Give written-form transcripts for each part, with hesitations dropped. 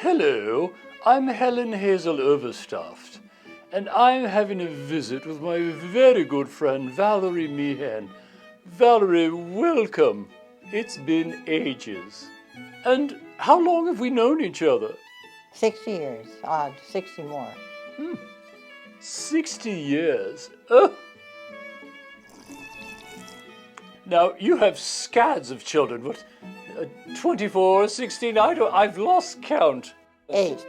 Hello, I'm Helen Hazel Overstuffed, and I'm having a visit with my very good friend Valerie Meehan. Valerie, welcome. It's been ages. And how long have we known each other? 60 years, odd, 60 more. 60 years. Oh. Now, you have scads of children. What, 24, 16, I've lost count. 8.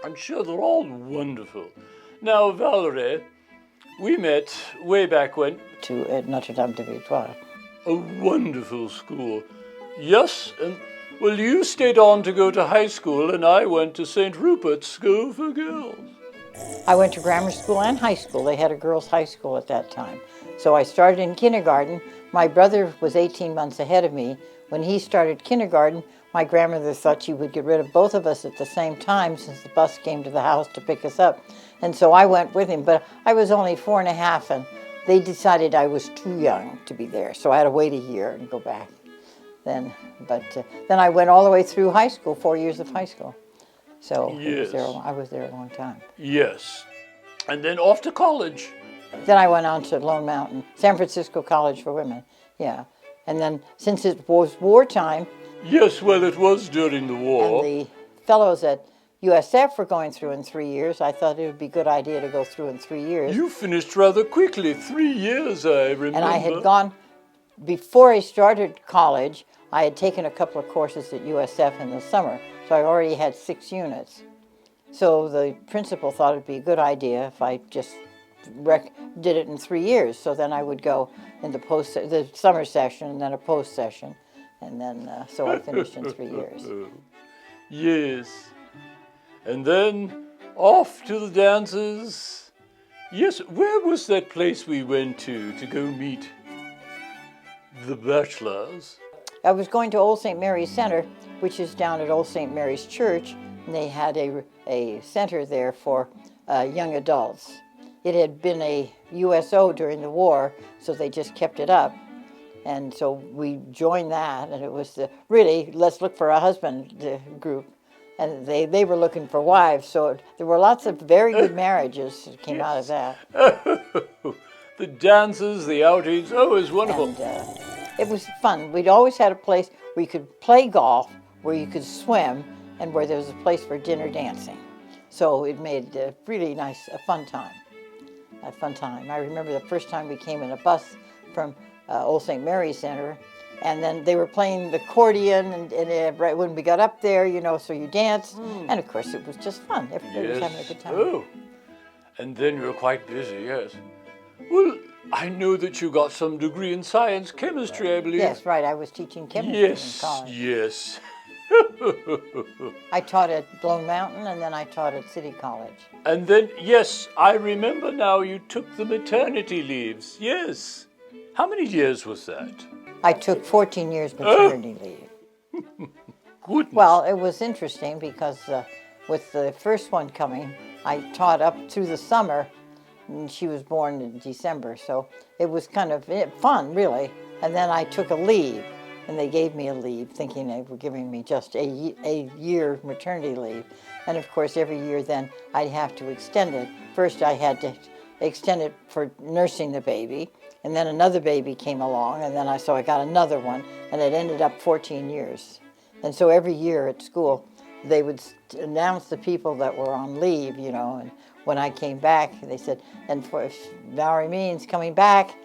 I'm sure they're all wonderful. Now, Valerie, we met way back when. At Notre Dame de Victoire. A wonderful school. Yes, and well, you stayed on to go to high school, and I went to St. Rupert's School for Girls. I went to grammar school and high school. They had a girls' high school at that time. So I started in kindergarten. My brother was 18 months ahead of me. When he started kindergarten, my grandmother thought she would get rid of both of us at the same time since the bus came to the house to pick us up. And so I went with him, but I was only 4 and a half, and they decided I was too young to be there. So I had to wait a year and go back then. But then I went all the way through high school, 4 years of high school. So Yes. I was there a long time. Yes. And then off to college. Then I went on to Lone Mountain, San Francisco College for Women, yeah. And then since it was wartime, Yes, well, it was during the war. and the fellows at USF were going through in 3 years, I thought it would be a good idea to go through in 3 years. You finished rather quickly, 3 years, I remember. And I had gone, before I started college, I had taken a couple of courses at USF in the summer, so I already had 6 units. So the principal thought it'd be a good idea if I just did it in 3 years. So then I would go in the summer session and then a post session, and then so I finished in 3 years. Yes. And then off to the dances. Yes, where was that place we went to go meet the bachelors? I was going to Old St. Mary's Center, which is down at Old St. Mary's Church, and they had a center there for young adults. It had been a USO during the war, so they just kept it up. And so we joined that, and it was the really, let's look for a husband group. And they were looking for wives, so there were lots of very good marriages that came out of that. The dances, the outings, oh, it was wonderful. And it was fun. We'd always had a place where you could play golf, where you could swim, and where there was a place for dinner dancing. So it made a really nice, a fun time. I remember the first time we came in a bus from Old St. Mary's Center, and then they were playing the accordion, and right when we got up there, you know, so you danced, and of course it was just fun. Everybody was having a good time. Oh, and then you were quite busy, yes. Well, I know that you got some degree in science, chemistry, I believe. Yes, right. I was teaching chemistry in college. Yes. I taught at Lone Mountain, and then I taught at City College. And then, yes, I remember now you took the maternity leaves. Yes. How many years was that? I took 14 years maternity leave. Goodness. Well, it was interesting because with the first one coming, I taught up through the summer, and she was born in December, so it was kind of fun, really. And then I took a leave, and they gave me a leave, thinking they were giving me just a year maternity leave. And of course, every year then I'd have to extend it. First, I had to extend it for nursing the baby, and then another baby came along, and then I got another one, and it ended up 14 years. And so every year at school, they would announce the people that were on leave, you know, and when I came back, they said, and for Valerie Meehan's coming back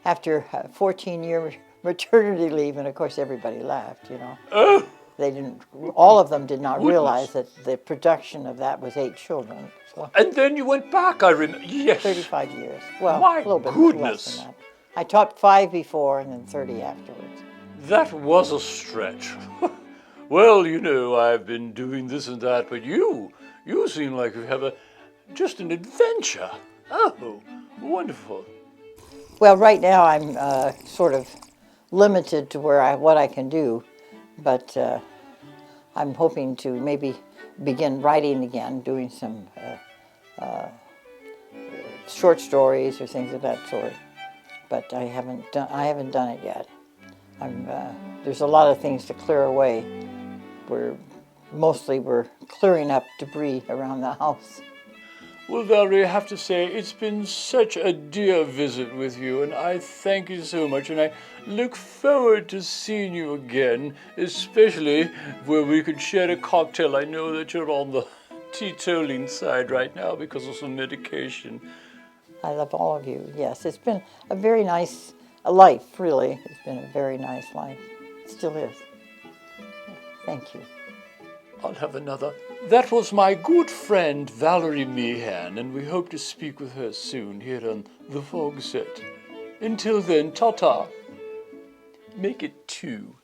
after a 14-year maternity leave, and of course everybody laughed, you know. Oh. They didn't, all of them did not realize that the production of that was 8 children. So And then you went back, I remember. Yes. 35 years. Well, My a little bit goodness. less than that. I taught 5 before and then 30 afterwards. That was a stretch. Well, you know, I've been doing this and that, but you seem like you have just an adventure. Oh, wonderful. Well, right now I'm sort of limited to what I can do, but I'm hoping to maybe begin writing again, doing some short stories or things of that sort. But I haven't done it yet. There's a lot of things to clear away. We're clearing up debris around the house. Well, Valerie, I have to say, it's been such a dear visit with you, and I thank you so much, and I look forward to seeing you again, especially where we could share a cocktail. I know that you're on the teetotaling side right now because of some medication. I love all of you, yes. It's been a very nice life, really. It's been a very nice life. It still is. Thank you. I'll have another. That was my good friend Valerie Meehan, and we hope to speak with her soon here on the Fogset. Until then, ta-ta. Make it 2.